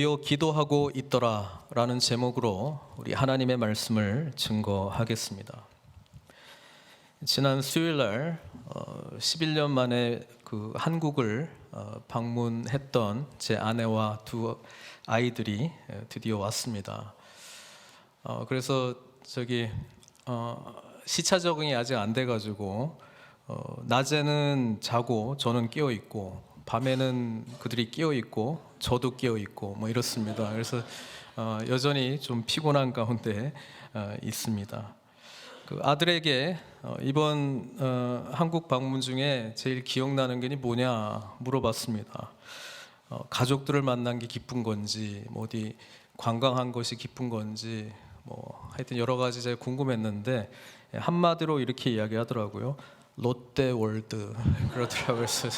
요 기도하고 있더라라는 제목으로 우리 하나님의 말씀을 증거하겠습니다. 지난 수요일 날 11년 만에 그 한국을 방문했던 제 아내와 두 아이들이 드디어 왔습니다. 그래서 시차 적응이 아직 안 돼가지고 낮에는 자고 저는 깨어 있고 밤에는 그들이 깨어 있고 저도 깨어 있고 뭐 이렇습니다. 그래서 여전히 좀 피곤한 가운데 있습니다. 그 아들에게 이번 한국 방문 중에 제일 기억나는 게 뭐냐 물어봤습니다. 가족들을 만난 게 기쁜 건지, 뭐 어디 관광한 것이 기쁜 건지, 뭐 하여튼 여러 가지 제가 궁금했는데 한마디로 이렇게 이야기하더라고요. 롯데월드 그러더라고요. 그래서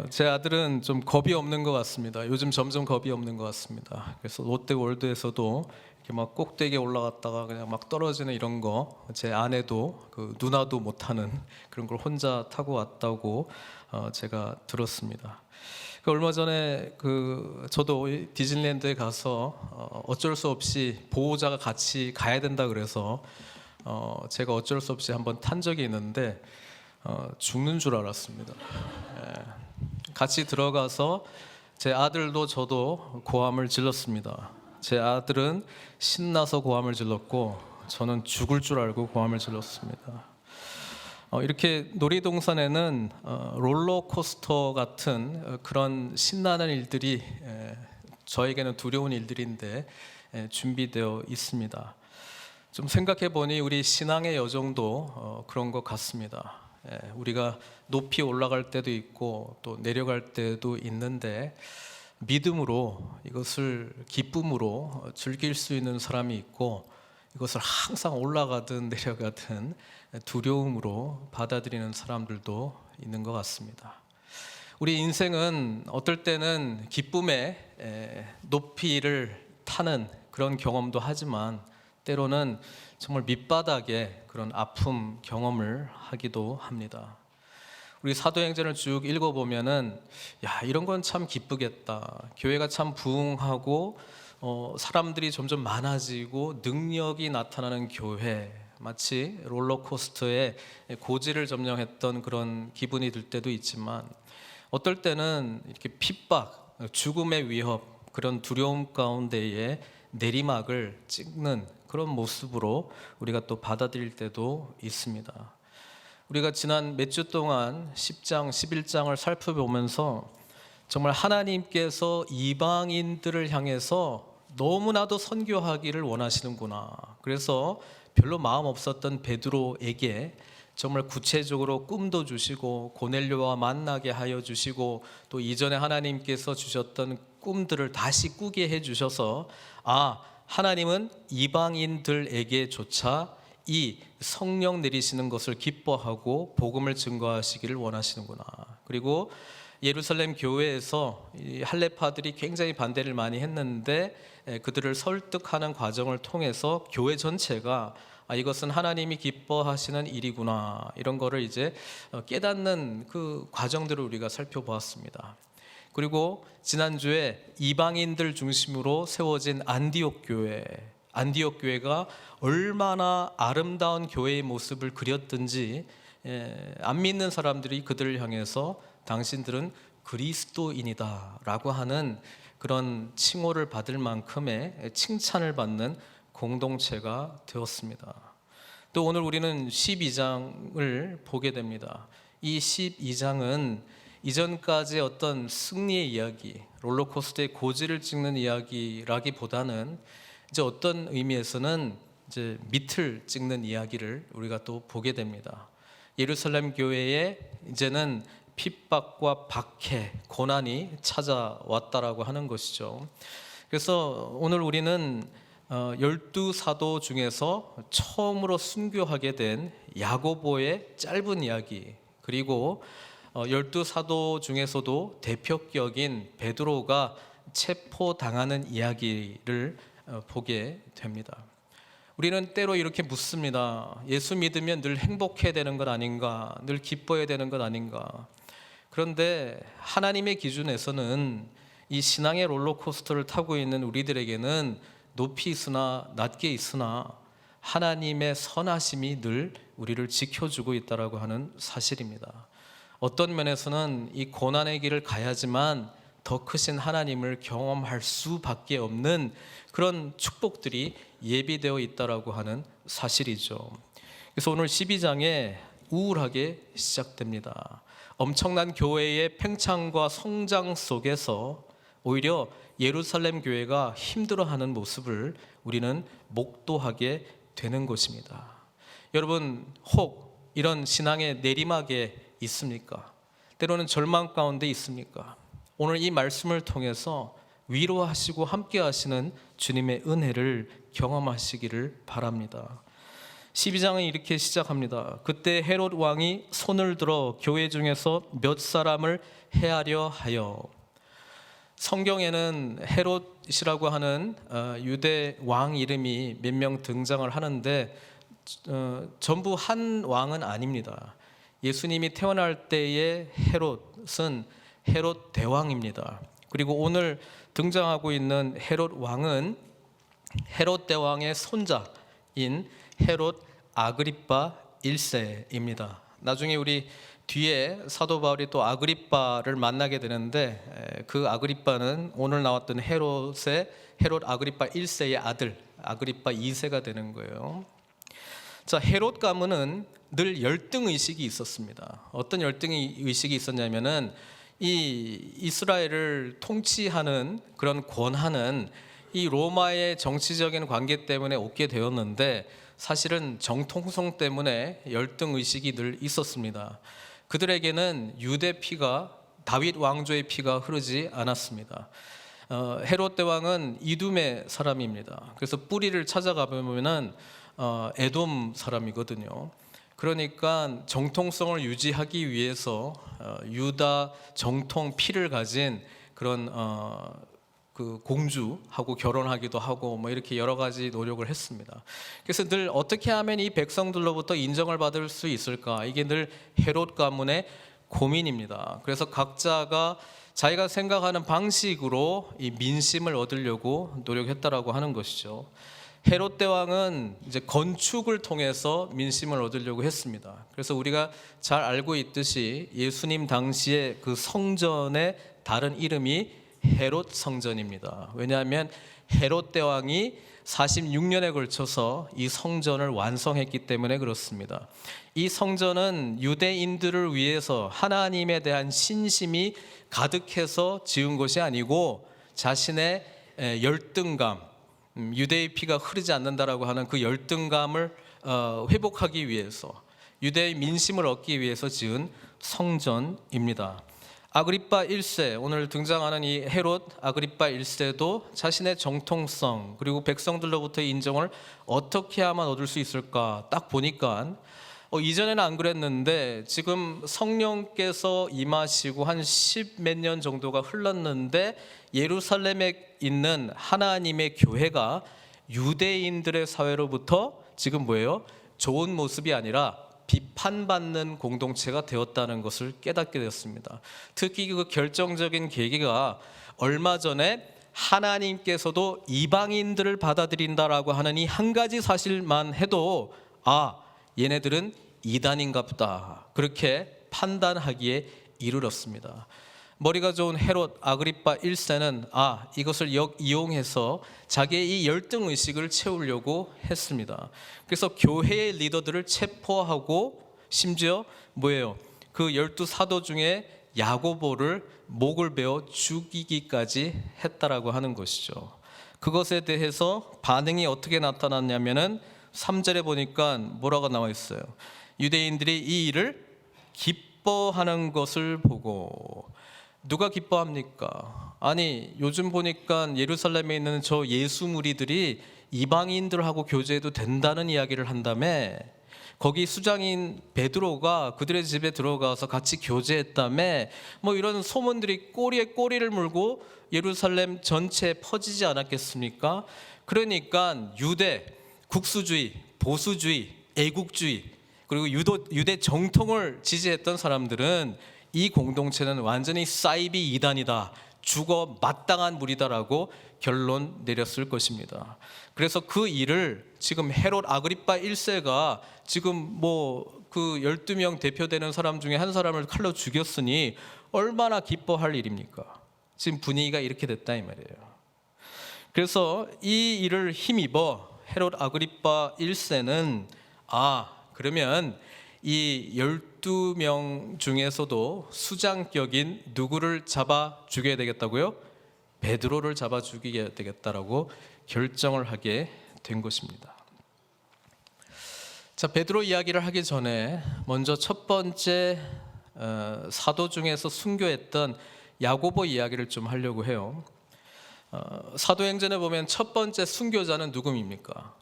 제 아들은 좀 겁이 없는 것 같습니다. 요즘 점점 겁이 없는 것 같습니다. 그래서 롯데월드에서도 이렇게 막 꼭대기에 올라갔다가 그냥 막 떨어지는 이런 거, 제 아내도 그 누나도 못하는 그런 걸 혼자 타고 왔다고 제가 들었습니다. 얼마 전에 저도 디즈니랜드에 가서 어쩔 수 없이 보호자가 같이 가야 된다 그래서 제가 어쩔 수 없이 한번 탄 적이 있는데 죽는 줄 알았습니다. 같이 들어가서 제 아들도 저도 고함을 질렀습니다. 제 아들은 신나서 고함을 질렀고 저는 죽을 줄 알고 고함을 질렀습니다. 이렇게 놀이동산에는 롤러코스터 같은 그런 신나는 일들이 저에게는 두려운 일들인데 준비되어 있습니다. 좀 생각해 보니 우리 신앙의 여정도 그런 것 같습니다. 우리가 높이 올라갈 때도 있고 또 내려갈 때도 있는데 믿음으로 이것을 기쁨으로 즐길 수 있는 사람이 있고 이것을 항상 올라가든 내려가든 두려움으로 받아들이는 사람들도 있는 것 같습니다. 우리 인생은 어떨 때는 기쁨의 높이를 타는 그런 경험도 하지만 때로는 정말 밑바닥에 그런 아픔 경험을 하기도 합니다. 우리 사도행전을 쭉 읽어보면은 이런 건 참 기쁘겠다. 교회가 참 부흥하고 사람들이 점점 많아지고 능력이 나타나는 교회, 마치 롤러코스터에 고지를 점령했던 그런 기분이 들 때도 있지만 어떨 때는 이렇게 핍박, 죽음의 위협, 그런 두려움 가운데에 내리막을 찍는 그런 모습으로 우리가 또 받아들일 때도 있습니다. 우리가 지난 몇 주 동안 10장, 11장을 살펴보면서 정말 하나님께서 이방인들을 향해서 너무나도 선교하기를 원하시는구나. 그래서 별로 마음 없었던 베드로에게 정말 구체적으로 꿈도 주시고 고넬료와 만나게 하여 주시고 또 이전에 하나님께서 주셨던 꿈들을 다시 꾸게 해 주셔서 하나님은 이방인들에게조차 이 성령 내리시는 것을 기뻐하고 복음을 증거하시기를 원하시는구나. 그리고 예루살렘 교회에서 이 할례파들이 굉장히 반대를 많이 했는데 그들을 설득하는 과정을 통해서 교회 전체가 이것은 하나님이 기뻐하시는 일이구나, 이런 거를 이제 깨닫는 그 과정들을 우리가 살펴보았습니다. 그리고 지난주에 이방인들 중심으로 세워진 안디옥 교회가 얼마나 아름다운 교회의 모습을 그렸든지 안 믿는 사람들이 그들을 향해서 당신들은 그리스도인이다 라고 하는 그런 칭호를 받을 만큼의 칭찬을 받는 공동체가 되었습니다. 또 오늘 우리는 12장을 보게 됩니다. 이 12장은 이전까지 어떤 승리의 이야기, 롤러코스터의 고지를 찍는 이야기라기보다는 이제 어떤 의미에서는 이제 밑을 찍는 이야기를 우리가 또 보게 됩니다. 예루살렘 교회에 이제는 핍박과 박해, 고난이 찾아왔다라고 하는 것이죠. 그래서 오늘 우리는 12사도 중에서 처음으로 순교하게 된 야고보의 짧은 이야기, 그리고 12사도 중에서도 대표격인 베드로가 체포당하는 이야기를 보게 됩니다. 우리는 때로 이렇게 묻습니다. 예수 믿으면 늘 행복해야 되는 것 아닌가? 늘 기뻐해야 되는 것 아닌가? 그런데 하나님의 기준에서는 이 신앙의 롤러코스터를 타고 있는 우리들에게는 높이 있으나 낮게 있으나 하나님의 선하심이 늘 우리를 지켜주고 있다라고 하는 사실입니다. 어떤 면에서는 이 고난의 길을 가야지만 더 크신 하나님을 경험할 수밖에 없는 그런 축복들이 예비되어 있다라고 하는 사실이죠. 그래서 오늘 12장에 우울하게 시작됩니다. 엄청난 교회의 팽창과 성장 속에서 오히려 예루살렘 교회가 힘들어하는 모습을 우리는 목도하게 되는 것입니다. 여러분, 혹 이런 신앙의 내리막에 있습니까? 때로는 절망 가운데 있습니까? 오늘 이 말씀을 통해서 위로하시고 함께 하시는 주님의 은혜를 경험하시기를 바랍니다. 12장은 이렇게 시작합니다. 그때 헤롯 왕이 손을 들어 교회 중에서 몇 사람을 해하려 하여. 성경에는 헤롯이라고 하는 유대 왕 이름이 몇 명 등장을 하는데 전부 한 왕은 아닙니다. 예수님이 태어날 때의 헤롯은 헤롯 대왕입니다. 그리고 오늘 등장하고 있는 헤롯 왕은 헤롯 대왕의 손자인 헤롯 아그리파 1세입니다. 나중에 우리 뒤에 사도 바울이 또 아그리파를 만나게 되는데 그 아그리파는 오늘 나왔던 헤롯 아그리파 1세의 아들 아그리파 2세가 되는 거예요. 자, 헤롯 가문은 늘 열등 의식이 있었습니다. 어떤 열등 의식이 있었냐면은 이 이스라엘을 통치하는 그런 권한은 이 로마의 정치적인 관계 때문에 얻게 되었는데 사실은 정통성 때문에 열등 의식이 늘 있었습니다. 그들에게는 유대 피가 다윗 왕조의 피가 흐르지 않았습니다. 헤롯 대왕은 이둠의 사람입니다. 그래서 뿌리를 찾아가 보면은 에돔 사람이거든요. 그러니까 정통성을 유지하기 위해서 유다 정통 피를 가진 그런 그 공주하고 결혼하기도 하고 뭐 이렇게 여러 가지 노력을 했습니다. 그래서 늘 어떻게 하면 이 백성들로부터 인정을 받을 수 있을까? 이게 늘 헤롯 가문의 고민입니다. 그래서 각자가 자기가 생각하는 방식으로 이 민심을 얻으려고 노력했다라고 하는 것이죠. 헤롯 대왕은 이제 건축을 통해서 민심을 얻으려고 했습니다. 그래서 우리가 잘 알고 있듯이 예수님 당시에 그 성전의 다른 이름이 헤롯 성전입니다. 왜냐하면 헤롯 대왕이 46년에 걸쳐서 이 성전을 완성했기 때문에 그렇습니다. 이 성전은 유대인들을 위해서 하나님에 대한 신심이 가득해서 지은 것이 아니고 자신의 열등감, 유대의 피가 흐르지 않는다라고 하는 그 열등감을 회복하기 위해서 유대의 민심을 얻기 위해서 지은 성전입니다. 아그리파 1세, 오늘 등장하는 이 헤롯 아그리파 1세도 자신의 정통성 그리고 백성들로부터의 인정을 어떻게 하면 얻을 수 있을까 딱 보니까 이전에는 안 그랬는데 지금 성령께서 임하시고 한 10몇 년 정도가 흘렀는데 예루살렘에 있는 하나님의 교회가 유대인들의 사회로부터 지금 뭐예요? 좋은 모습이 아니라 비판받는 공동체가 되었다는 것을 깨닫게 되었습니다. 특히 그 결정적인 계기가 얼마 전에 하나님께서도 이방인들을 받아들인다라고 하는 이 한 가지 사실만 해도 얘네들은 이단인가 보다 그렇게 판단하기에 이르렀습니다. 머리가 좋은 헤롯 아그리파 1세는 이것을 이용해서 자기의 이 열등의식을 채우려고 했습니다. 그래서 교회의 리더들을 체포하고 심지어 그 12사도 중에 야고보를 목을 베어 죽이기까지 했다라고 하는 것이죠. 그것에 대해서 반응이 어떻게 나타났냐면은 3절에 보니까 뭐라고 나와 있어요. 유대인들이 이 일을 기뻐하는 것을 보고. 누가 기뻐합니까? 아니 요즘 보니까 예루살렘에 있는 저 예수 무리들이 이방인들하고 교제해도 된다는 이야기를 한다며, 거기 수장인 베드로가 그들의 집에 들어가서 같이 교제했다며, 이런 소문들이 꼬리에 꼬리를 물고 예루살렘 전체에 퍼지지 않았겠습니까? 그러니까 유대 국수주의, 보수주의, 애국주의 그리고 유대 정통을 지지했던 사람들은 이 공동체는 완전히 사이비 이단이다, 죽어 마땅한 무리다라고 결론 내렸을 것입니다. 그래서 그 일을 지금 헤롯 아그리파 1세가 지금 뭐 그 12명 대표되는 사람 중에 한 사람을 칼로 죽였으니 얼마나 기뻐할 일입니까? 지금 분위기가 이렇게 됐다 이 말이에요. 그래서 이 일을 힘입어 헤롯 아그리파 1세는 그러면 이 12명 중에서도 수장격인 누구를 잡아 죽여야 되겠다고요? 베드로를 잡아 죽여야 되겠다라고 결정을 하게 된 것입니다. 자, 베드로 이야기를 하기 전에 먼저 첫 번째 사도 중에서 순교했던 야고보 이야기를 좀 하려고 해요. 사도행전에 보면 첫 번째 순교자는 누구입니까?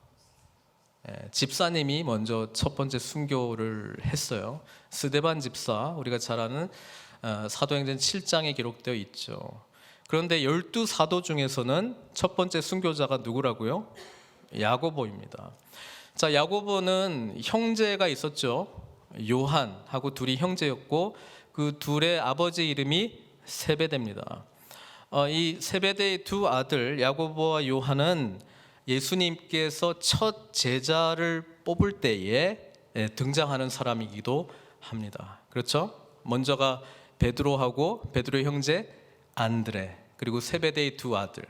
집사님이 먼저 첫 번째 순교를 했어요. 스데반 집사, 우리가 잘 아는 사도행전 7장에 기록되어 있죠. 그런데 12사도 중에서는 첫 번째 순교자가 누구라고요? 야고보입니다. 자, 야고보는 형제가 있었죠. 요한하고 둘이 형제였고 그 둘의 아버지 이름이 세베대입니다. 이 세베대의 두 아들 야고보와 요한은 예수님께서 첫 제자를 뽑을 때에 등장하는 사람이기도 합니다. 그렇죠? 먼저가 베드로하고 베드로의 형제 안드레, 그리고 세베대의 두 아들.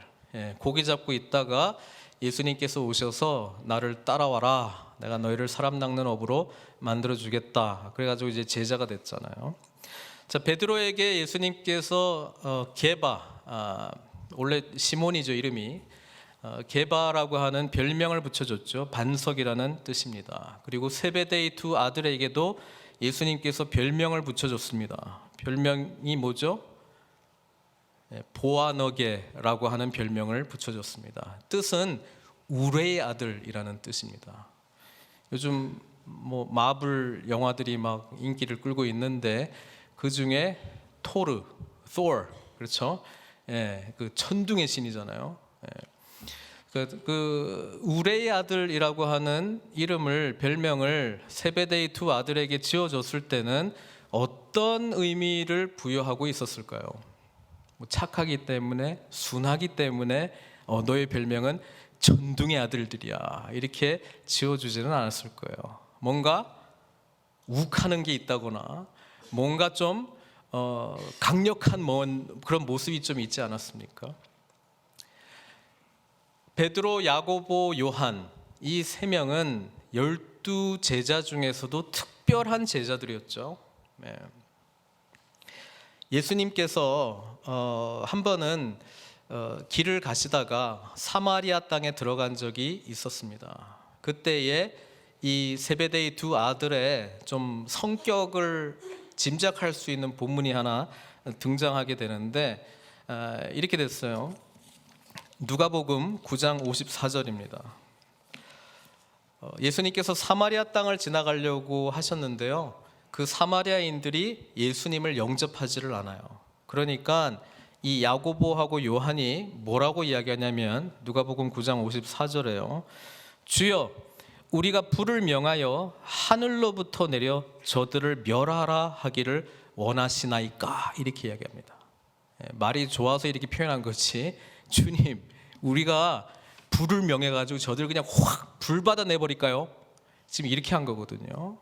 고기 잡고 있다가 예수님께서 오셔서 나를 따라와라, 내가 너희를 사람 낚는 업으로 만들어 주겠다. 그래가지고 이제 제자가 됐잖아요. 자, 베드로에게 예수님께서 게바, 원래 시몬이죠 이름이, 게바라고 하는 별명을 붙여줬죠. 반석이라는 뜻입니다. 그리고 세베대의 두 아들에게도 예수님께서 별명을 붙여줬습니다. 별명이 뭐죠? 보아너게라고 하는 별명을 붙여줬습니다. 뜻은 우레의 아들이라는 뜻입니다. 요즘 뭐 마블 영화들이 막 인기를 끌고 있는데 그 중에 토르, Thor, 그렇죠? 그 천둥의 신이잖아요. 그 우레의 아들이라고 하는 이름을, 별명을 세베대의 두 아들에게 지어줬을 때는 어떤 의미를 부여하고 있었을까요? 뭐 착하기 때문에, 순하기 때문에 너의 별명은 천둥의 아들들이야 이렇게 지어주지는 않았을 거예요. 뭔가 욱하는 게 있다거나 뭔가 좀 강력한 그런 모습이 좀 있지 않았습니까? 베드로, 야고보, 요한 이 세 명은 12제자 중에서도 특별한 제자들이었죠. 예수님께서 한 번은 길을 가시다가 사마리아 땅에 들어간 적이 있었습니다. 그때에 이 세베대의 두 아들의 좀 성격을 짐작할 수 있는 본문이 하나 등장하게 되는데 이렇게 됐어요. 누가복음 9장 54절입니다. 예수님께서 사마리아 땅을 지나가려고 하셨는데요, 그 사마리아인들이 예수님을 영접하지를 않아요. 그러니까 이 야고보하고 요한이 뭐라고 이야기하냐면 누가복음 9장 54절에요. 주여, 우리가 불을 명하여 하늘로부터 내려 저들을 멸하라 하기를 원하시나이까, 이렇게 이야기합니다. 말이 좋아서 이렇게 표현한 거지, 주님, 우리가 불을 명해가지고 저들 그냥 확 불받아 내버릴까요? 지금 이렇게 한 거거든요.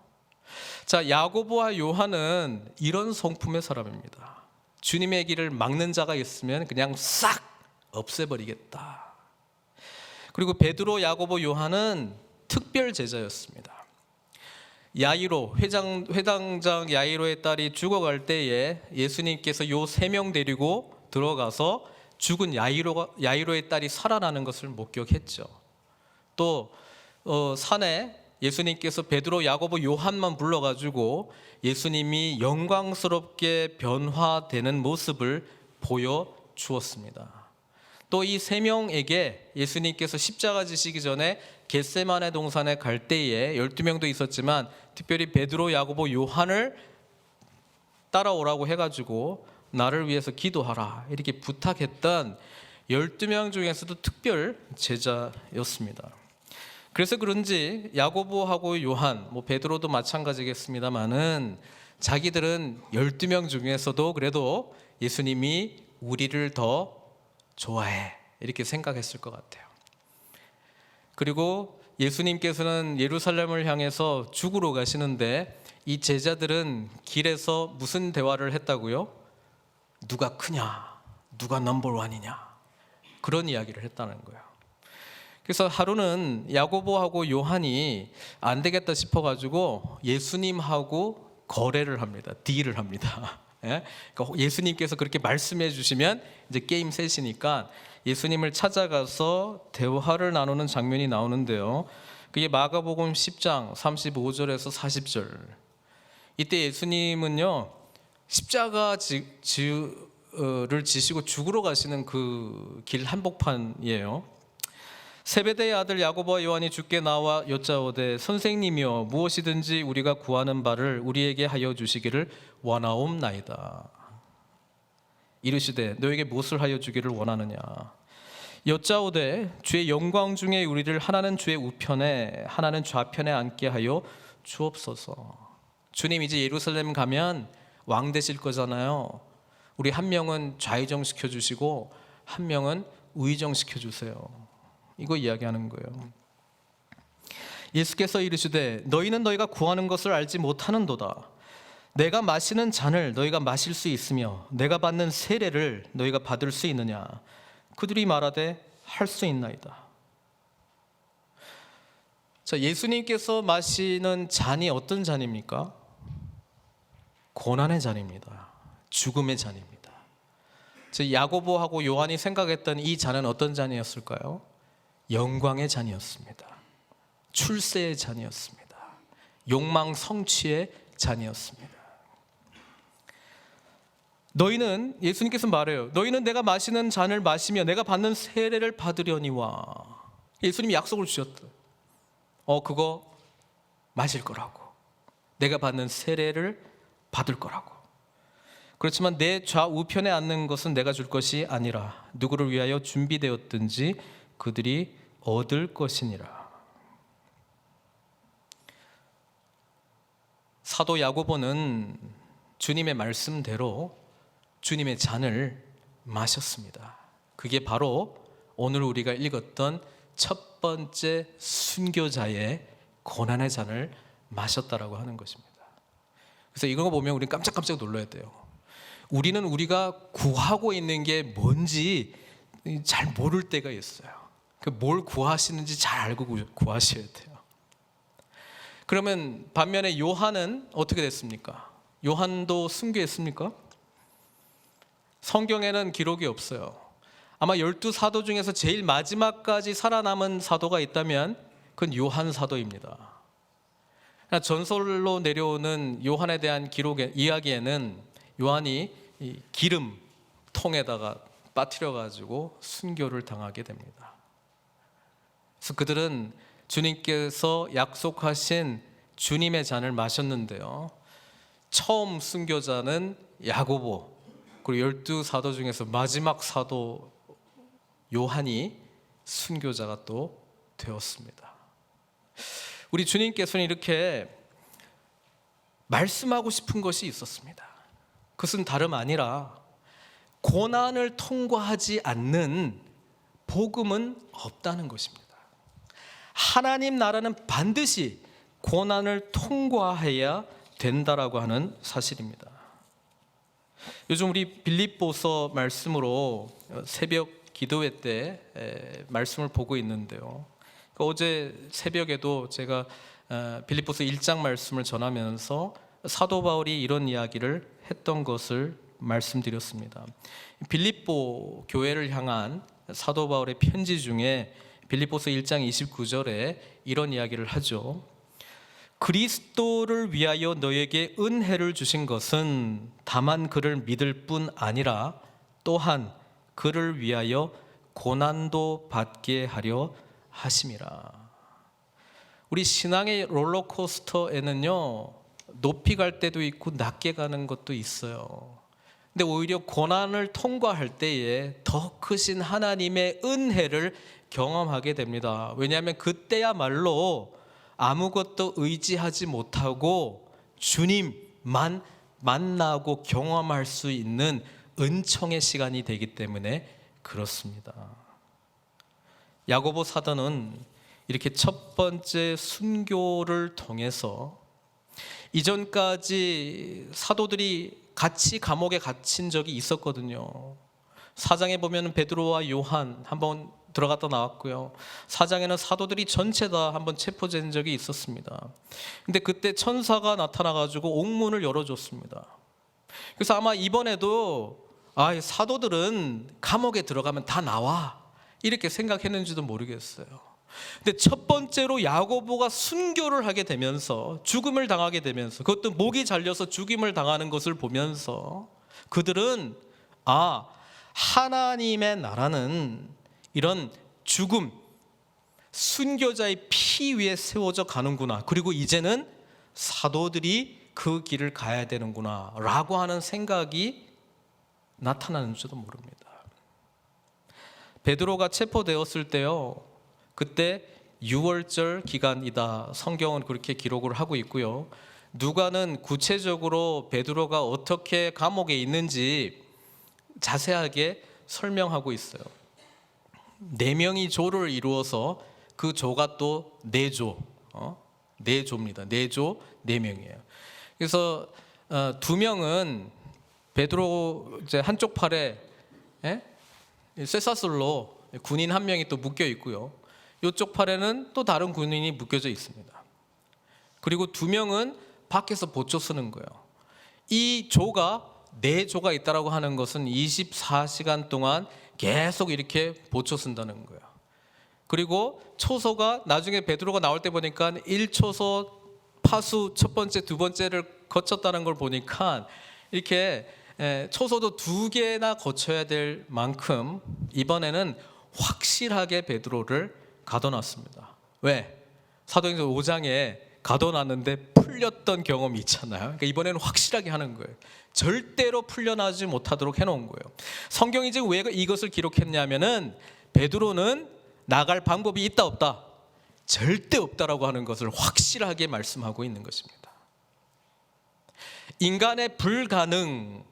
자, 야고보와 요한은 이런 성품의 사람입니다. 주님의 길을 막는 자가 있으면 그냥 싹 없애버리겠다. 그리고 베드로, 야고보, 요한은 특별 제자였습니다. 야이로, 회당장 야이로의 딸이 죽어갈 때에 예수님께서 요 세 명 데리고 들어가서 죽은 야이로의 딸이 살아나는 것을 목격했죠. 또 산에 예수님께서 베드로, 야고보, 요한만 불러가지고 예수님이 영광스럽게 변화되는 모습을 보여주었습니다. 또 이 세 명에게 예수님께서 십자가 지시기 전에 겟세마네 동산에 갈 때에 12명도 있었지만 특별히 베드로, 야고보, 요한을 따라오라고 해가지고 나를 위해서 기도하라 이렇게 부탁했던 12명 중에서도 특별 제자였습니다. 그래서 그런지 야고보하고 요한, 뭐 베드로도 마찬가지겠습니다만은 자기들은 12명 중에서도 그래도 예수님이 우리를 더 좋아해. 이렇게 생각했을 것 같아요. 그리고 예수님께서는 예루살렘을 향해서 죽으러 가시는데 이 제자들은 길에서 무슨 대화를 했다고요? 누가 크냐? 누가 넘버원이냐? 그런 이야기를 했다는 거예요. 그래서 하루는 야고보하고 요한이 안 되겠다 싶어가지고 예수님하고 거래를 합니다. 딜을 합니다. 예? 그러니까 예수님께서 그렇게 말씀해 주시면 이제 게임 셋이니까 예수님을 찾아가서 대화를 나누는 장면이 나오는데요. 그게 마가복음 10장 35절에서 40절. 이때 예수님은요 십자가를 지시고 죽으러 가시는 그 길 한복판이에요. 세베대의 아들 야고보와 요한이 주께 나와 여짜오되 선생님이여 무엇이든지 우리가 구하는 바를 우리에게 하여 주시기를 원하옵나이다. 이르시되 너에게 무엇을 하여 주기를 원하느냐. 여짜오되 주의 영광 중에 우리를 하나는 주의 우편에 하나는 좌편에 앉게 하여 주옵소서. 주님 이제 예루살렘 가면 왕 되실 거잖아요. 우리 한 명은 좌의정 시켜주시고 한 명은 우의정 시켜주세요. 이거 이야기하는 거예요. 예수께서 이르시되 너희는 너희가 구하는 것을 알지 못하는도다. 내가 마시는 잔을 너희가 마실 수 있으며 내가 받는 세례를 너희가 받을 수 있느냐. 그들이 말하되 할 수 있나이다. 자, 예수님께서 마시는 잔이 어떤 잔입니까? 고난의 잔입니다. 죽음의 잔입니다. 야고보하고 요한이 생각했던 이 잔은 어떤 잔이었을까요? 영광의 잔이었습니다. 출세의 잔이었습니다. 욕망 성취의 잔이었습니다. 너희는, 예수님께서 말해요, 너희는 내가 마시는 잔을 마시며 내가 받는 세례를 받으려니와. 예수님이 약속을 주셨다. 그거 마실 거라고. 내가 받는 세례를 받을 거라고. 그렇지만 내 좌우편에 앉는 것은 내가 줄 것이 아니라 누구를 위하여 준비되었든지 그들이 얻을 것이니라. 사도 야고보는 주님의 말씀대로 주님의 잔을 마셨습니다. 그게 바로 오늘 우리가 읽었던 첫 번째 순교자의 고난의 잔을 마셨다라고 하는 것입니다. 그래서 이거 보면 우리는 깜짝깜짝 놀라야 돼요. 우리는 우리가 구하고 있는 게 뭔지 잘 모를 때가 있어요. 뭘 구하시는지 잘 알고 구하셔야 돼요. 그러면 반면에 요한은 어떻게 됐습니까? 요한도 순교했습니까? 성경에는 기록이 없어요. 아마 12사도 중에서 제일 마지막까지 살아남은 사도가 있다면 그건 요한 사도입니다. 전설로 내려오는 요한에 대한 이야기에는 요한이 이 기름 통에다가 빠뜨려 가지고 순교를 당하게 됩니다. 그래서 그들은 주님께서 약속하신 주님의 잔을 마셨는데요, 처음 순교자는 야고보, 그리고 12사도 중에서 마지막 사도 요한이 순교자가 또 되었습니다. 우리 주님께서는 이렇게 말씀하고 싶은 것이 있었습니다. 그것은 다름 아니라 고난을 통과하지 않는 복음은 없다는 것입니다. 하나님 나라는 반드시 고난을 통과해야 된다라고 하는 사실입니다. 요즘 우리 빌립보서 말씀으로 새벽 기도회 때 말씀을 보고 있는데요, 어제 새벽에도 제가 빌립보서 1장 말씀을 전하면서 사도 바울이 이런 이야기를 했던 것을 말씀드렸습니다. 빌립보 교회를 향한 사도 바울의 편지 중에 빌립보서 1장 29절에 이런 이야기를 하죠. 그리스도를 위하여 너에게 은혜를 주신 것은 다만 그를 믿을 뿐 아니라 또한 그를 위하여 고난도 받게 하려 하심이라. 우리 신앙의 롤러코스터에는요, 높이 갈 때도 있고 낮게 가는 것도 있어요. 근데 오히려 고난을 통과할 때에 더 크신 하나님의 은혜를 경험하게 됩니다. 왜냐하면 그때야말로 아무것도 의지하지 못하고 주님만 만나고 경험할 수 있는 은총의 시간이 되기 때문에 그렇습니다. 야고보 사도는 이렇게 첫 번째 순교를 통해서 이전까지 사도들이 같이 감옥에 갇힌 적이 있었거든요. 4장에 보면 베드로와 요한 한번 들어갔다 나왔고요. 4장에는 사도들이 전체 다 한번 체포된 적이 있었습니다. 근데 그때 천사가 나타나가지고 옥문을 열어줬습니다. 그래서 아마 이번에도 사도들은 감옥에 들어가면 다 나와 이렇게 생각했는지도 모르겠어요. 근데 첫 번째로 야고보가 순교를 하게 되면서 죽음을 당하게 되면서, 그것도 목이 잘려서 죽임을 당하는 것을 보면서 그들은 하나님의 나라는 이런 죽음, 순교자의 피 위에 세워져 가는구나, 그리고 이제는 사도들이 그 길을 가야 되는구나 라고 하는 생각이 나타나는지도 모릅니다. 베드로가 체포되었을 때요, 그때 6월절 기간이다, 성경은 그렇게 기록을 하고 있고요. 누가는 구체적으로 베드로가 어떻게 감옥에 있는지 자세하게 설명하고 있어요. 4명이 조를 이루어서 그 조가 또 4조, 4조입니다. 4조 4명이에요. 그래서 2명은 베드로 이제 한쪽 팔에 쇠사슬로 군인 1명이 또 묶여 있고요. 이쪽 팔에는 또 다른 군인이 묶여져 있습니다. 그리고 2명은 밖에서 보초 쓰는 거예요. 이 조가 4조가 있다라고 하는 것은 24시간 동안 계속 이렇게 보초 쓴다는 거예요. 그리고 초소가 나중에 베드로가 나올 때 보니까 1초소 파수 첫 번째, 두 번째를 거쳤다는 걸 보니까 이렇게 초소도 2개나 거쳐야 될 만큼 이번에는 확실하게 베드로를 가둬놨습니다. 왜? 사도행전 5장에 가둬놨는데 풀렸던 경험이 있잖아요. 그러니까 이번에는 확실하게 하는 거예요. 절대로 풀려나지 못하도록 해놓은 거예요. 성경이 지금 왜 이것을 기록했냐면은 베드로는 나갈 방법이 있다 없다? 절대 없다라고 하는 것을 확실하게 말씀하고 있는 것입니다. 인간의 불가능,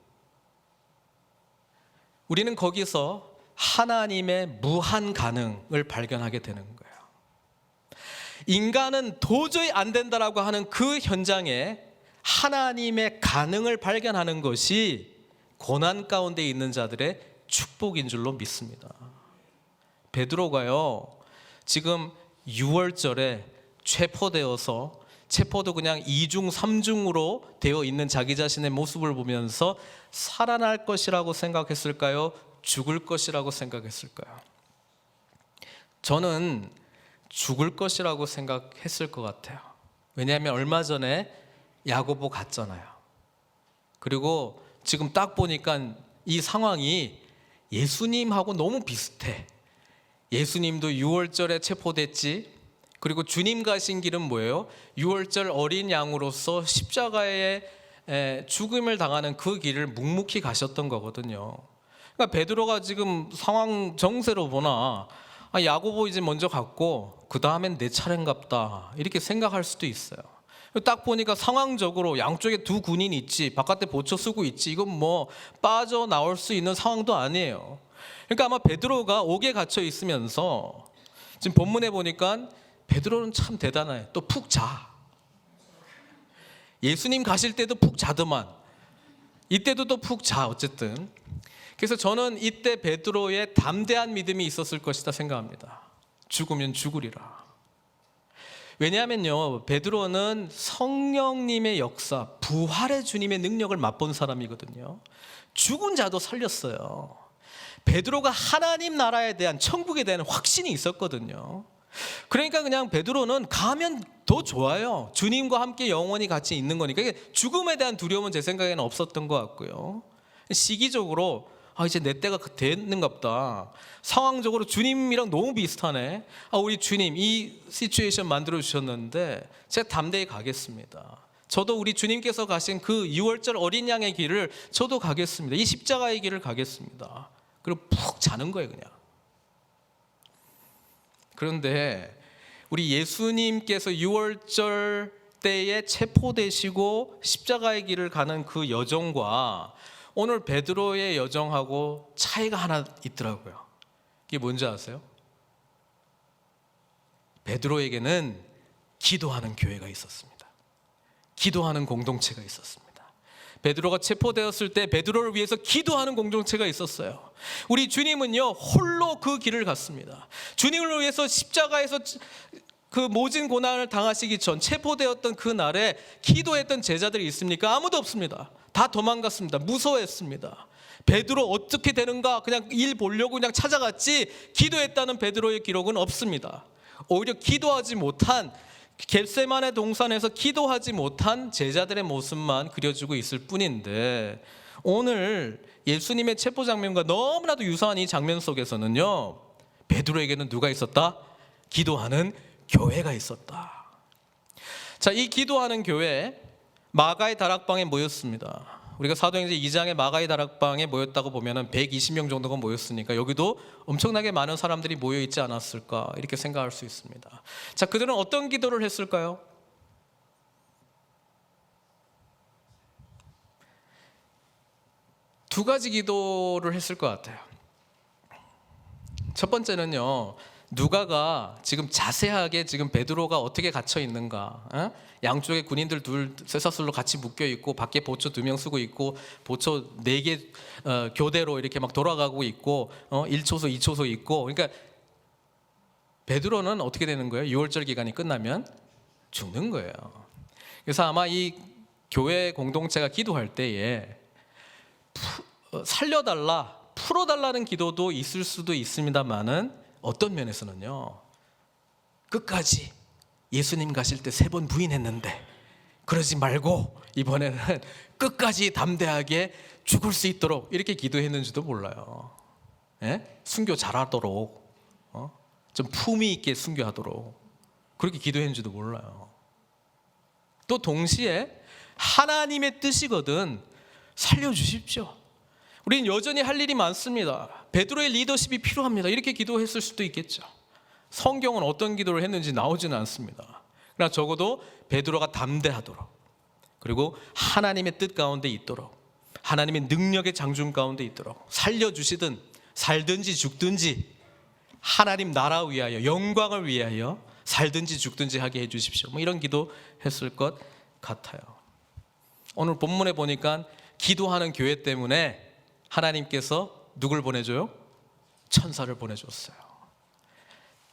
우리는 거기서 하나님의 무한 가능을 발견하게 되는 거예요. 인간은 도저히 안 된다라고 하는 그 현장에 하나님의 가능을 발견하는 것이 고난 가운데 있는 자들의 축복인 줄로 믿습니다. 베드로가요, 지금 6월절에 체포되어서, 체포도 그냥 2중 3중으로 되어 있는 자기 자신의 모습을 보면서 살아날 것이라고 생각했을까요? 죽을 것이라고 생각했을까요? 저는 죽을 것이라고 생각했을 것 같아요. 왜냐하면 얼마 전에 야고보 갔잖아요. 그리고 지금 딱 보니까 이 상황이 예수님하고 너무 비슷해. 예수님도 6월절에 체포됐지. 그리고 주님 가신 길은 뭐예요? 6월절 어린 양으로서 십자가에 죽음을 당하는 그 길을 묵묵히 가셨던 거거든요. 그러니까 베드로가 지금 상황 정세로 보나 야고보 이제 먼저 갔고 그 다음엔 내 차례인갑다 이렇게 생각할 수도 있어요. 딱 보니까 상황적으로 양쪽에 2 군인이 있지, 바깥에 보초 쓰고 있지, 이건 뭐 빠져나올 수 있는 상황도 아니에요. 그러니까 아마 베드로가 옥에 갇혀 있으면서 지금 본문에 보니까 베드로는 참 대단해. 또 푹 자. 예수님 가실 때도 푹 자더만 이때도 또 푹 자. 어쨌든 그래서 저는 이때 베드로의 담대한 믿음이 있었을 것이다 생각합니다. 죽으면 죽으리라. 왜냐하면요, 베드로는 성령님의 역사, 부활의 주님의 능력을 맛본 사람이거든요. 죽은 자도 살렸어요. 베드로가 하나님 나라에 대한, 천국에 대한 확신이 있었거든요. 그러니까 그냥 베드로는 가면 더 좋아요. 주님과 함께 영원히 같이 있는 거니까 죽음에 대한 두려움은 제 생각에는 없었던 것 같고요. 시기적으로 이제 내 때가 됐는가 보다. 상황적으로 주님이랑 너무 비슷하네. 우리 주님 이 시츄에이션 만들어 주셨는데 제가 담대히 가겠습니다. 저도 우리 주님께서 가신 그 6월절 어린 양의 길을 저도 가겠습니다. 이 십자가의 길을 가겠습니다. 그리고 푹 자는 거예요, 그냥. 그런데 우리 예수님께서 6월절 때에 체포되시고 십자가의 길을 가는 그 여정과 오늘 베드로의 여정하고 차이가 하나 있더라고요. 이게 뭔지 아세요? 베드로에게는 기도하는 교회가 있었습니다. 기도하는 공동체가 있었습니다. 베드로가 체포되었을 때 베드로를 위해서 기도하는 공동체가 있었어요. 우리 주님은요, 홀로 그 길을 갔습니다. 주님을 위해서 십자가에서 그 모진 고난을 당하시기 전 체포되었던 그 날에 기도했던 제자들이 있습니까? 아무도 없습니다. 다 도망갔습니다. 무서워했습니다. 베드로 어떻게 되는가 그냥 일 보려고 그냥 찾아갔지 기도했다는 베드로의 기록은 없습니다. 오히려 기도하지 못한, 겟세마네 동산에서 기도하지 못한 제자들의 모습만 그려지고 있을 뿐인데, 오늘 예수님의 체포 장면과 너무나도 유사한 이 장면 속에서는요, 베드로에게는 누가 있었다? 기도하는 교회가 있었다. 자, 이 기도하는 교회, 마가의 다락방에 모였습니다. 우리가 사도행전 2장에 마가의 다락방에 모였다고 보면은 120명 정도가 모였으니까 여기도 엄청나게 많은 사람들이 모여 있지 않았을까 이렇게 생각할 수 있습니다. 자, 그들은 어떤 기도를 했을까요? 두 가지 기도를 했을 것 같아요. 첫 번째는요, 누가가 지금 자세하게 지금 베드로가 어떻게 갇혀 있는가, 양쪽에 군인들 둘 쇠사슬로 같이 묶여 있고 밖에 보초 2명 쓰고 있고 보초 4개 교대로 이렇게 막 돌아가고 있고 1초소 2초소 있고, 그러니까 베드로는 어떻게 되는 거예요? 6월절 기간이 끝나면 죽는 거예요. 그래서 아마 이 교회 공동체가 기도할 때에 살려달라, 풀어달라는 기도도 있을 수도 있습니다만은, 어떤 면에서는요, 끝까지 예수님 가실 때 3번 부인했는데 그러지 말고 이번에는 끝까지 담대하게 죽을 수 있도록 이렇게 기도했는지도 몰라요. 예? 순교 잘하도록, 좀 품위 있게 순교하도록 그렇게 기도했는지도 몰라요. 또 동시에 하나님의 뜻이거든 살려주십시오. 우리는 여전히 할 일이 많습니다. 베드로의 리더십이 필요합니다. 이렇게 기도했을 수도 있겠죠. 성경은 어떤 기도를 했는지 나오지는 않습니다. 그러나 적어도 베드로가 담대하도록, 그리고 하나님의 뜻 가운데 있도록, 하나님의 능력의 장중 가운데 있도록, 살려주시든 살든지 죽든지 하나님 나라 위하여, 영광을 위하여 살든지 죽든지 하게 해주십시오. 뭐 이런 기도 했을 것 같아요. 오늘 본문에 보니까 기도하는 교회 때문에 하나님께서 누굴 보내줘요? 천사를 보내줬어요.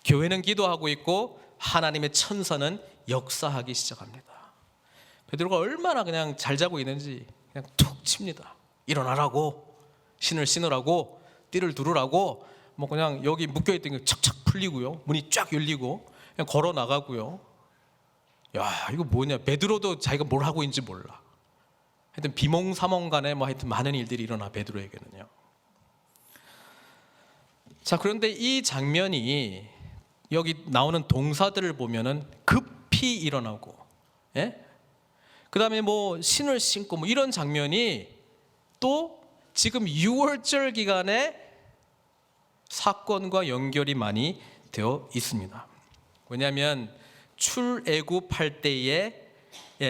교회는 기도하고 있고 하나님의 천사는 역사하기 시작합니다. 베드로가 얼마나 그냥 잘 자고 있는지 그냥 툭 칩니다. 일어나라고, 신을 신으라고, 띠를 두르라고, 뭐 그냥 여기 묶여있던 게 척척 풀리고요, 문이 쫙 열리고 그냥 걸어 나가고요. 야, 이거 뭐냐, 베드로도 자기가 뭘 하고 있는지 몰라. 하여튼 비몽사몽간에 뭐 하여튼 많은 일들이 일어나, 베드로에게는요. 자, 그런데 이 장면이 여기 나오는 동사들을 보면은 급히 일어나고, 예? 그다음에 뭐 신을 신고 뭐 이런 장면이 또 지금 6월절 기간에 사건과 연결이 많이 되어 있습니다. 왜냐하면 출애굽할 때의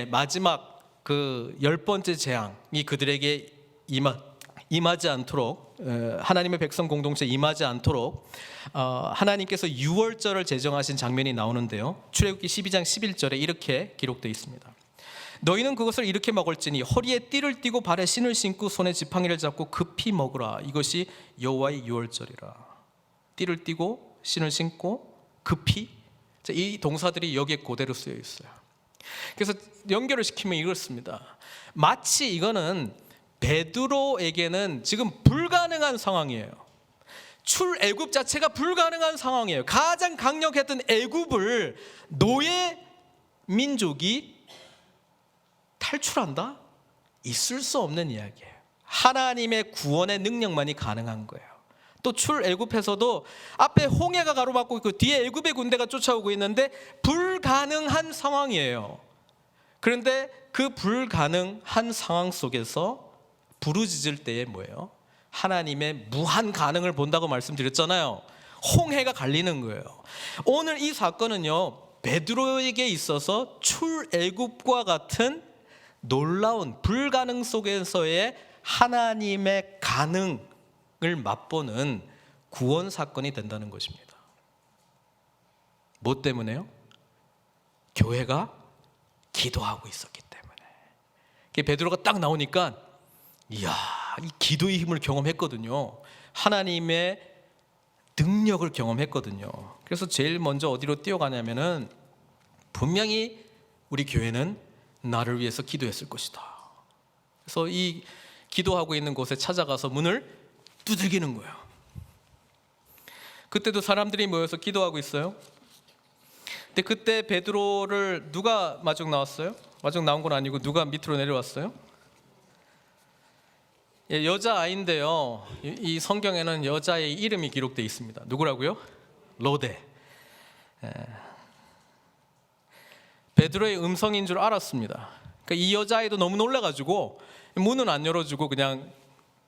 마지막 그 10번째 재앙이 그들에게 임하지 않도록, 하나님의 백성 공동체에 임하지 않도록 하나님께서 6월절을 제정하신 장면이 나오는데요, 출애굽기 12장 11절에 이렇게 기록되어 있습니다. 너희는 그것을 이렇게 먹을지니 허리에 띠를 띠고 발에 신을 신고 손에 지팡이를 잡고 급히 먹으라. 이것이 여호와의 6월절이라. 띠를 띠고 신을 신고 급히, 이 동사들이 여기에 그대로 쓰여 있어요. 그래서 연결을 시키면 이렇습니다. 마치 이거는 베드로에게는 지금 불가능한 상황이에요. 출애굽 자체가 불가능한 상황이에요. 가장 강력했던 애굽을 노예 민족이 탈출한다? 있을 수 없는 이야기예요. 하나님의 구원의 능력만이 가능한 거예요. 또 출애굽에서도 앞에 홍해가 가로막고 있고 뒤에 애굽의 군대가 쫓아오고 있는데 불가능한 상황이에요. 그런데 그 불가능한 상황 속에서 부르짖을 때에 뭐예요? 하나님의 무한 가능을 본다고 말씀드렸잖아요. 홍해가 갈리는 거예요. 오늘 이 사건은요, 베드로에게 있어서 출애굽과 같은 놀라운 불가능 속에서의 하나님의 가능을 맛보는 구원 사건이 된다는 것입니다. 뭐 때문에요? 교회가 기도하고 있었기 때문에. 베드로가 딱 나오니까 이야, 이 기도의 힘을 경험했거든요. 하나님의 능력을 경험했거든요. 그래서 제일 먼저 어디로 뛰어가냐면은 분명히 우리 교회는 나를 위해서 기도했을 것이다. 그래서 이 기도하고 있는 곳에 찾아가서 문을 두들기는 거예요. 그때도 사람들이 모여서 기도하고 있어요. 근데 그때 베드로를 누가 마중 나왔어요? 마중 나온 건 아니고 누가 밑으로 내려왔어요? 여자아이인데요. 이 성경에는 여자의 이름이 기록되어 있습니다. 누구라고요? 로데. 베드로의 음성인 줄 알았습니다. 그러니까 이 여자아이도 너무 놀라가지고 문은 안 열어주고 그냥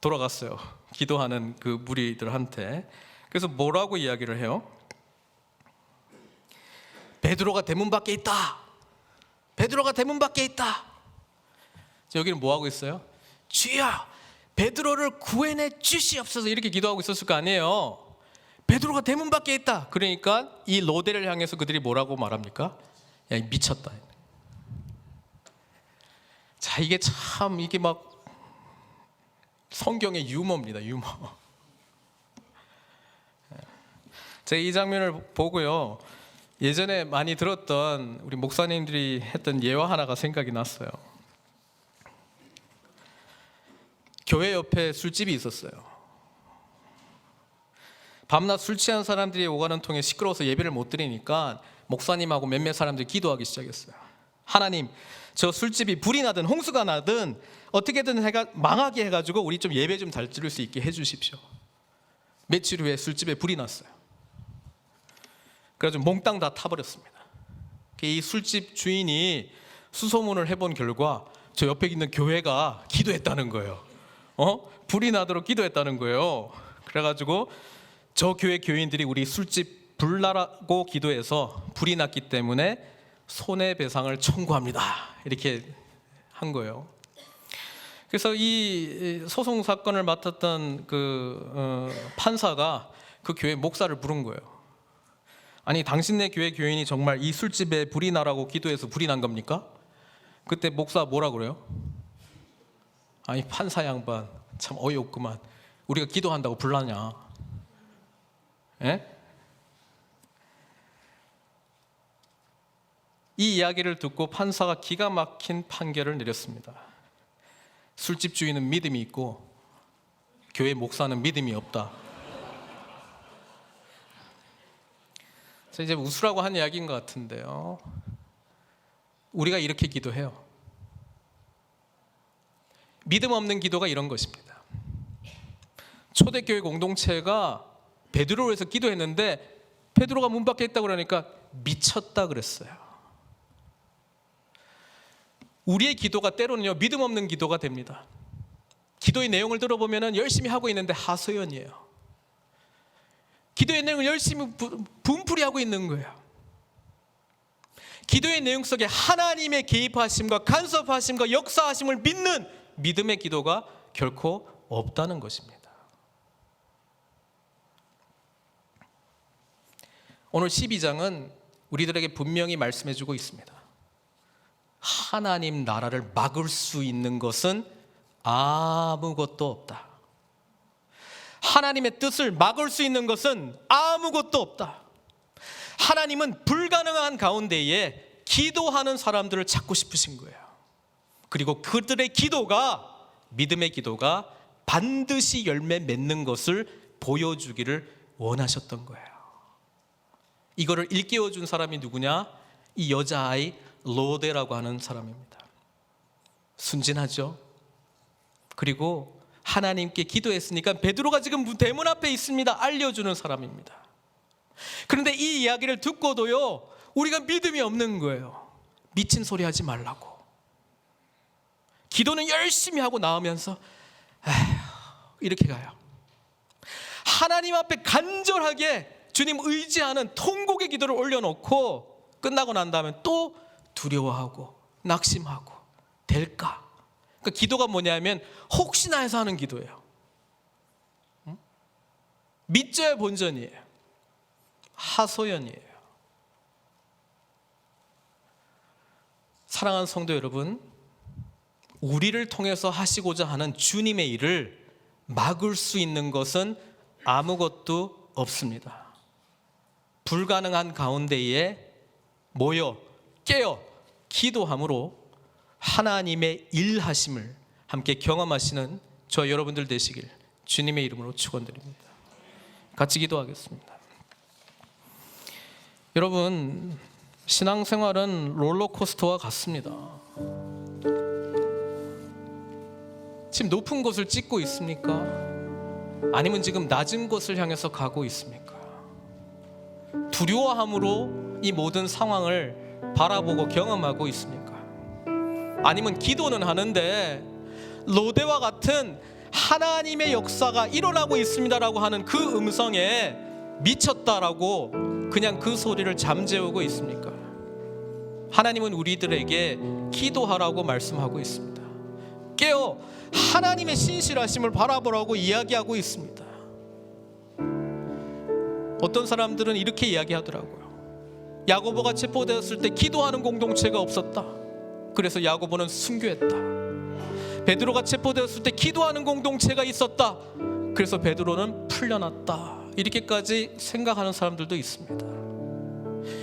돌아갔어요. 기도하는 그 무리들한테. 그래서 뭐라고 이야기를 해요? 베드로가 대문 밖에 있다. 베드로가 대문 밖에 있다. 여기는 뭐 하고 있어요? 주여, 베드로를 구해내 주시옵소서, 이렇게 기도하고 있었을 거 아니에요. 베드로가 대문 밖에 있다. 그러니까 이 로데를 향해서 그들이 뭐라고 말합니까? 야, 미쳤다. 자, 이게 참 이게 막 성경의 유머입니다. 유머. 제가 이 장면을 보고요, 예전에 많이 들었던 우리 목사님들이 했던 예화 하나가 생각이 났어요. 교회 옆에 술집이 있었어요. 밤낮 술 취한 사람들이 오가는 통에 시끄러워서 예배를 못 드리니까 목사님하고 몇몇 사람들이 기도하기 시작했어요. 하나님, 저 술집이 불이 나든 홍수가 나든 어떻게든 망하게 해가지고 우리 좀 예배 좀 잘 드릴 수 있게 해주십시오. 며칠 후에 술집에 불이 났어요. 그래가지고 몽땅 다 타버렸습니다. 이 술집 주인이 수소문을 해본 결과 저 옆에 있는 교회가 기도했다는 거예요. 불이 나도록 기도했다는 거예요. 그래가지고 저 교회 교인들이 우리 술집 불나라고 기도해서 불이 났기 때문에 손해배상을 청구합니다, 이렇게 한 거예요. 그래서 이 소송 사건을 맡았던 판사가 그 교회 목사를 부른 거예요. 아니, 당신네 교회 교인이 정말 이 술집에 불이 나라고 기도해서 불이 난 겁니까? 그때 목사 뭐라 그래요? 아니, 판사 양반 참 어이없구만. 우리가 기도한다고 불나냐? 예? 이 이야기를 듣고 판사가 기가 막힌 판결을 내렸습니다. 술집 주인은 믿음이 있고 교회 목사는 믿음이 없다. 이제 웃으라고 한 이야기인 것 같은데요, 우리가 이렇게 기도해요. 믿음 없는 기도가 이런 것입니다. 초대교회 공동체가 베드로를 위해서 기도했는데 베드로가 문 밖에 있다고 그러니까 미쳤다 그랬어요. 우리의 기도가 때로는요, 믿음 없는 기도가 됩니다. 기도의 내용을 들어보면 열심히 하고 있는데 하소연이에요. 기도의 내용을 열심히 분풀이하고 있는 거예요. 기도의 내용 속에 하나님의 개입하심과 간섭하심과 역사하심을 믿는 믿음의 기도가 결코 없다는 것입니다. 오늘 12장은 우리들에게 분명히 말씀해주고 있습니다. 하나님 나라를 막을 수 있는 것은 아무것도 없다. 하나님의 뜻을 막을 수 있는 것은 아무것도 없다. 하나님은 불가능한 가운데에 기도하는 사람들을 찾고 싶으신 거예요. 그리고 그들의 기도가, 믿음의 기도가 반드시 열매 맺는 것을 보여주기를 원하셨던 거예요. 이거를 일깨워준 사람이 누구냐? 이 여자아이 로데라고 하는 사람입니다. 순진하죠. 그리고 하나님께 기도했으니까 베드로가 지금 대문 앞에 있습니다, 알려주는 사람입니다. 그런데 이 이야기를 듣고도요, 우리가 믿음이 없는 거예요. 미친 소리 하지 말라고. 기도는 열심히 하고 나오면서 이렇게 가요. 하나님 앞에 간절하게 주님 의지하는 통곡의 기도를 올려놓고 끝나고 난 다음에 또 두려워하고 낙심하고 될까? 그러니까 기도가 뭐냐면 혹시나 해서 하는 기도예요. 믿져야 본전이에요. 하소연이에요. 사랑하는 성도 여러분, 우리를 통해서 하시고자 하는 주님의 일을 막을 수 있는 것은 아무것도 없습니다. 불가능한 가운데에 모여 깨어 기도함으로 하나님의 일하심을 함께 경험하시는 저 여러분들 되시길 주님의 이름으로 축원드립니다. 같이 기도하겠습니다. 여러분, 신앙생활은 롤러코스터와 같습니다. 지금 높은 곳을 찍고 있습니까? 아니면 지금 낮은 곳을 향해서 가고 있습니까? 두려워함으로 이 모든 상황을 바라보고 경험하고 있습니까? 아니면 기도는 하는데 로데와 같은 하나님의 역사가 일어나고 있습니다라고 하는 그 음성에 미쳤다라고 그냥 그 소리를 잠재우고 있습니까? 하나님은 우리들에게 기도하라고 말씀하고 있습니다. 깨어 하나님의 신실하심을 바라보라고 이야기하고 있습니다. 어떤 사람들은 이렇게 이야기하더라고요. 야고보가 체포되었을 때 기도하는 공동체가 없었다. 그래서 야고보는 순교했다. 베드로가 체포되었을 때 기도하는 공동체가 있었다. 그래서 베드로는 풀려났다. 이렇게까지 생각하는 사람들도 있습니다.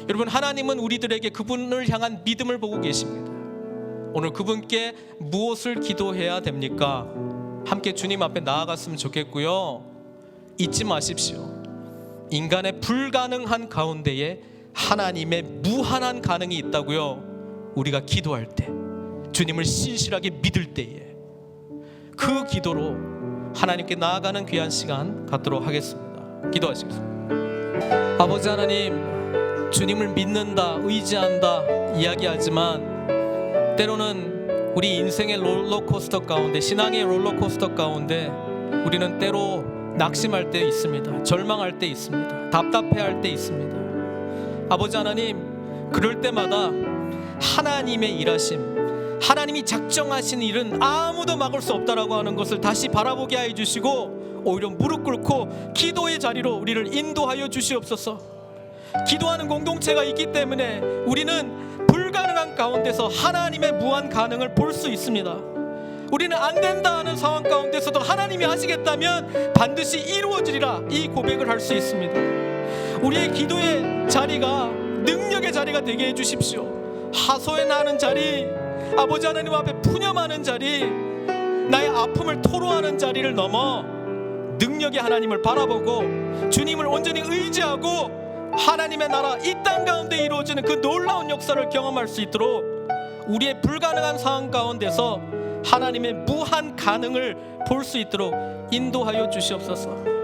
여러분, 하나님은 우리들에게 그분을 향한 믿음을 보고 계십니다. 오늘 그분께 무엇을 기도해야 됩니까? 함께 주님 앞에 나아갔으면 좋겠고요. 잊지 마십시오. 인간의 불가능한 가운데에 하나님의 무한한 가능이 있다고요. 우리가 기도할 때, 주님을 신실하게 믿을 때에 그 기도로 하나님께 나아가는 귀한 시간 갖도록 하겠습니다. 기도하시겠습니다. 아버지 하나님, 주님을 믿는다, 의지한다 이야기하지만 때로는 우리 인생의 롤러코스터 가운데, 신앙의 롤러코스터 가운데 우리는 때로 낙심할 때 있습니다. 절망할 때 있습니다. 답답해할 때 있습니다. 아버지 하나님, 그럴 때마다 하나님의 일하심, 하나님이 작정하신 일은 아무도 막을 수 없다라고 하는 것을 다시 바라보게 해 주시고 오히려 무릎 꿇고 기도의 자리로 우리를 인도하여 주시옵소서. 기도하는 공동체가 있기 때문에 우리는 불가능한 가운데서 하나님의 무한 가능을 볼 수 있습니다. 우리는 안 된다 하는 상황 가운데서도 하나님이 하시겠다면 반드시 이루어지리라, 이 고백을 할 수 있습니다. 우리의 기도의 자리가 능력의 자리가 되게 해주십시오. 하소연하는 자리, 아버지 하나님 앞에 푸념하는 자리, 나의 아픔을 토로하는 자리를 넘어 능력의 하나님을 바라보고 주님을 온전히 의지하고 하나님의 나라 이 땅 가운데 이루어지는 그 놀라운 역사를 경험할 수 있도록 우리의 불가능한 상황 가운데서 하나님의 무한 가능을 볼 수 있도록 인도하여 주시옵소서.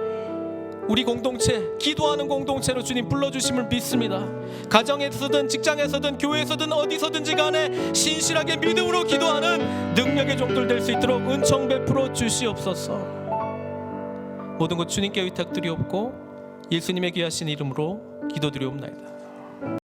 우리 공동체, 기도하는 공동체로 주님 불러주심을 믿습니다. 가정에서든 직장에서든 교회에서든 어디서든지 간에 신실하게 믿음으로 기도하는 능력의 종들 될 수 있도록 은총 베풀어 주시옵소서. 모든 것 주님께 의탁드리옵고 예수님의 귀하신 이름으로 기도드리옵나이다.